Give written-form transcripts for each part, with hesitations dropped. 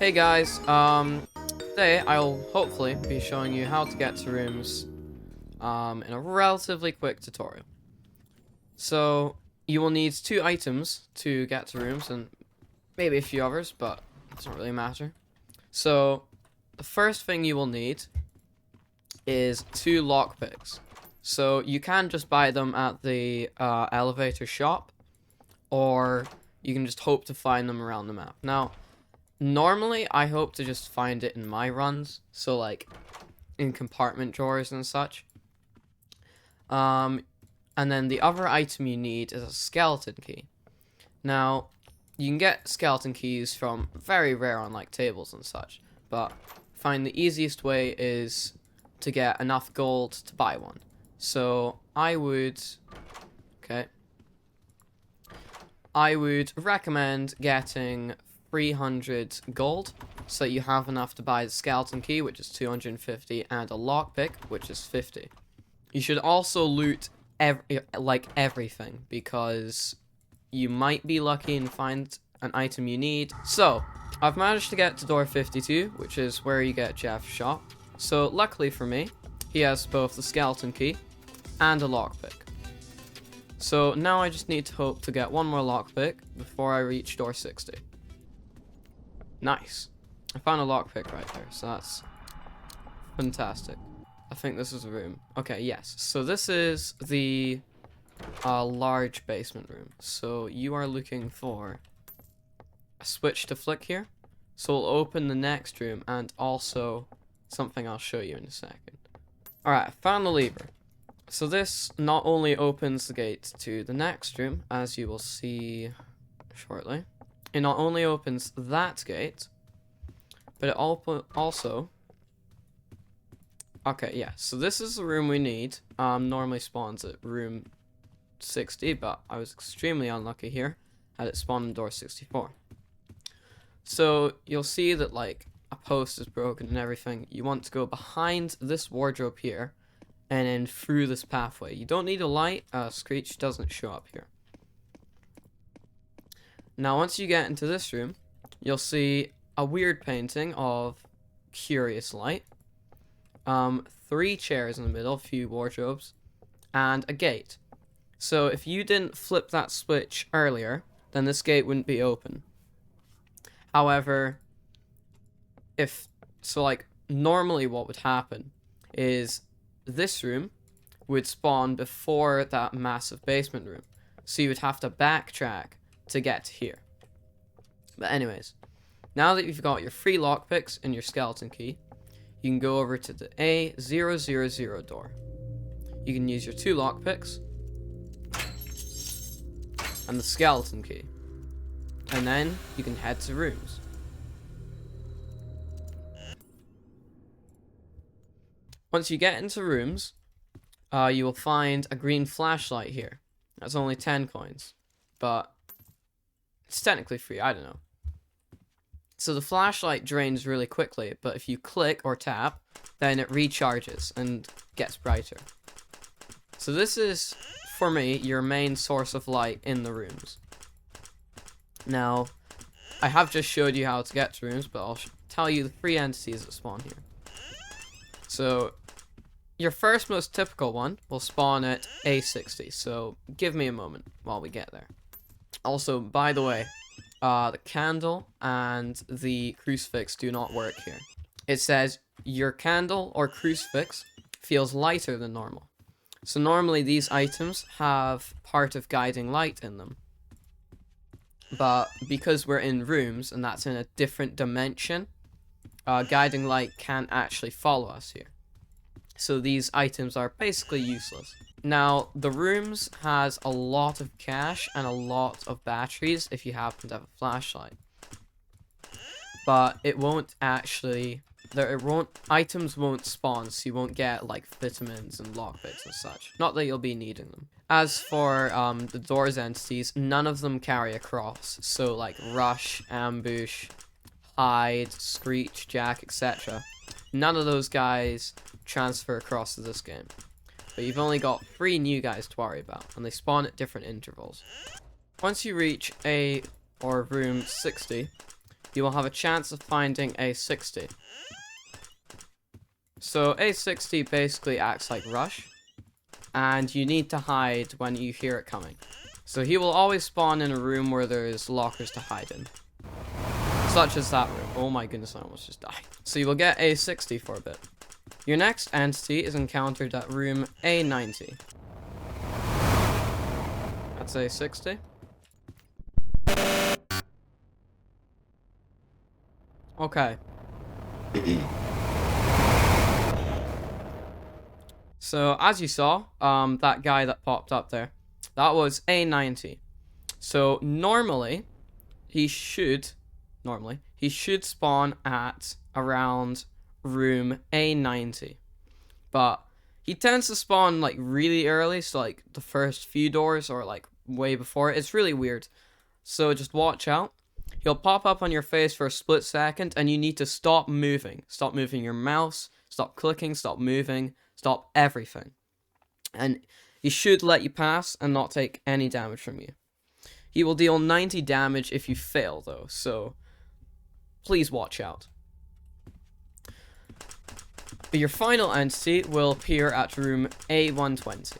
Hey guys, today I'll hopefully be showing you how to get to rooms in a relatively quick tutorial. So you will need 2 items to get to rooms and maybe a few others, but it doesn't really matter. So the first thing you will need is 2 lockpicks. So you can just buy them at the elevator shop, or you can just hope to find them around the map. Now, normally, I hope to just find it in my runs, so like in compartment drawers and such. And then the other item you need is a skeleton key. Now, you can get skeleton keys from very rare on like tables and such, but I find the easiest way is to get enough gold to buy one. So I would recommend getting 300 gold, so you have enough to buy the skeleton key, which is 250, and a lockpick, which is 50. You should also loot everything, because you might be lucky and find an item you need. So, I've managed to get to door 52, which is where you get Jeff's shop. So, luckily for me, he has both the skeleton key and a lockpick. So, now I just need to hope to get one more lockpick before I reach door 60. Nice. I found a lockpick right there, so that's fantastic. I think this is a room. Okay, yes. So this is the large basement room. So you are looking for a switch to flick here. So we'll open the next room, and also something I'll show you in a second. Alright, I found the lever. So this not only opens the gate to the next room, as you will see shortly. It not only opens that gate, but it also... Okay, yeah, so this is the room we need. Normally spawns at room 60, but I was extremely unlucky here, and it spawned in door 64. So you'll see that, like, a post is broken and everything. You want to go behind this wardrobe here, and then through this pathway. You don't need a light. Screech doesn't show up here. Now, once you get into this room, you'll see a weird painting of Curious Light. 3 chairs in the middle, a few wardrobes, and a gate. So if you didn't flip that switch earlier, then this gate wouldn't be open. However, normally what would happen is this room would spawn before that massive basement room. So you would have to backtrack to get to here. But anyways, now that you've got your 3 lockpicks and your skeleton key, you can go over to the A000 door. You can use your 2 lockpicks and the skeleton key. And then you can head to rooms. Once you get into rooms, you will find a green flashlight here. That's only 10 coins, but it's technically free, I don't know. So the flashlight drains really quickly, but if you click or tap, then it recharges and gets brighter. So this is, for me, your main source of light in the rooms. Now, I have just showed you how to get to rooms, but I'll tell you the 3 entities that spawn here. So, your first most typical one will spawn at A60, so give me a moment while we get there. Also, by the way, the candle and the crucifix do not work here. It says your candle or crucifix feels lighter than normal. So normally these items have part of guiding light in them. But because we're in rooms and that's in a different dimension, guiding light can't actually follow us here. So these items are basically useless. Now, the rooms has a lot of cash and a lot of batteries if you happen to have a flashlight. But it won't actually... items won't spawn, so you won't get, like, vitamins and lockpicks and such. Not that you'll be needing them. As for the doors entities, none of them carry a cross. So, like, Rush, Ambush, Hide, Screech, Jack, etc. None of those guys transfer across to this game. But you've only got 3 new guys to worry about, and they spawn at different intervals. Once you reach room 60, you will have a chance of finding A60. So A60 basically acts like Rush, and you need to hide when you hear it coming. So he will always spawn in a room where there's lockers to hide in. Such as that room. Oh my goodness, I almost just died. So you will get A60 for a bit. Your next entity is encountered at room A90. That's A60. Okay. So, as you saw, that guy that popped up there, that was A90. So, normally, he should spawn at around room A90. But he tends to spawn, like, really early, so, like, the first few doors, or, like, way before it. It's really weird. So, just watch out. He'll pop up on your face for a split second, and you need to stop moving. Stop moving your mouse, stop clicking, stop moving, stop everything. And he should let you pass and not take any damage from you. He will deal 90 damage if you fail, though, so please watch out. Your final entity will appear at room A120.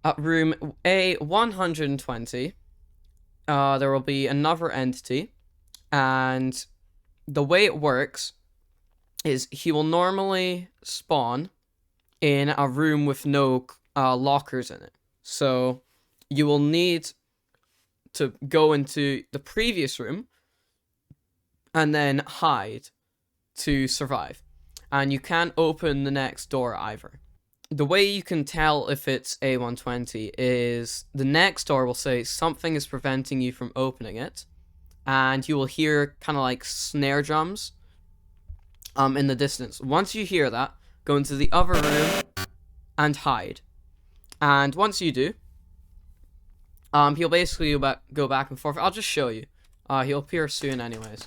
At room A120, there will be another entity, and the way it works is he will normally spawn in a room with no lockers in it. So you will need to go into the previous room and then hide to survive. And you can't open the next door either. The way you can tell if it's A120 is the next door will say something is preventing you from opening it, and you will hear kind of like snare drums in the distance. Once you hear that, go into the other room and hide. And once you do, he'll basically go back and forth. I'll just show you. He'll appear soon anyways.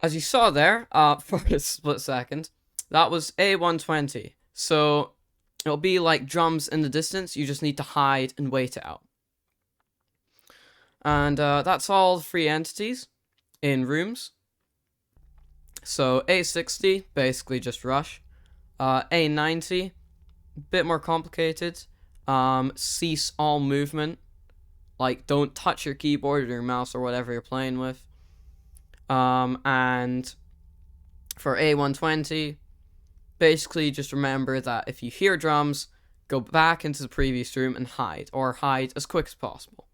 As you saw there, for a split second, that was A120. So it'll be like drums in the distance. You just need to hide and wait it out. And that's all the free entities in rooms. So A60, basically just Rush. A90, bit more complicated. Cease all movement. Like, don't touch your keyboard or your mouse or whatever you're playing with. And for A120, basically just remember that if you hear drums, go back into the previous room and hide, or hide as quick as possible.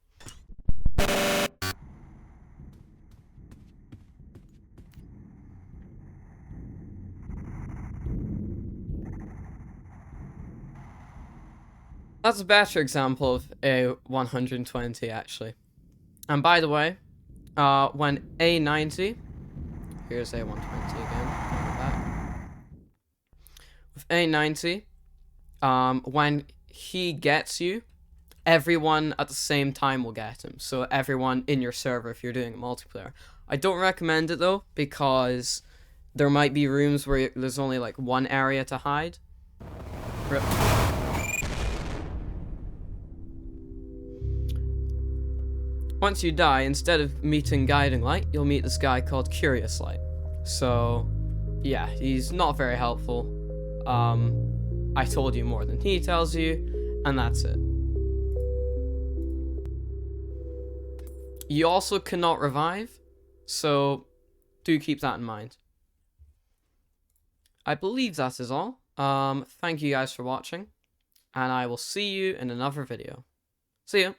That's a better example of A120 actually. And by the way, when A90, here's A120 again, with A90, when he gets you, everyone at the same time will get him. So everyone in your server if you're doing multiplayer. I don't recommend it though, because there might be rooms where there's only like one area to hide. Rip. Once you die, instead of meeting Guiding Light, you'll meet this guy called Curious Light. So, yeah, he's not very helpful. I told you more than he tells you, and that's it. You also cannot revive, so do keep that in mind. I believe that is all. Thank you guys for watching, and I will see you in another video. See ya!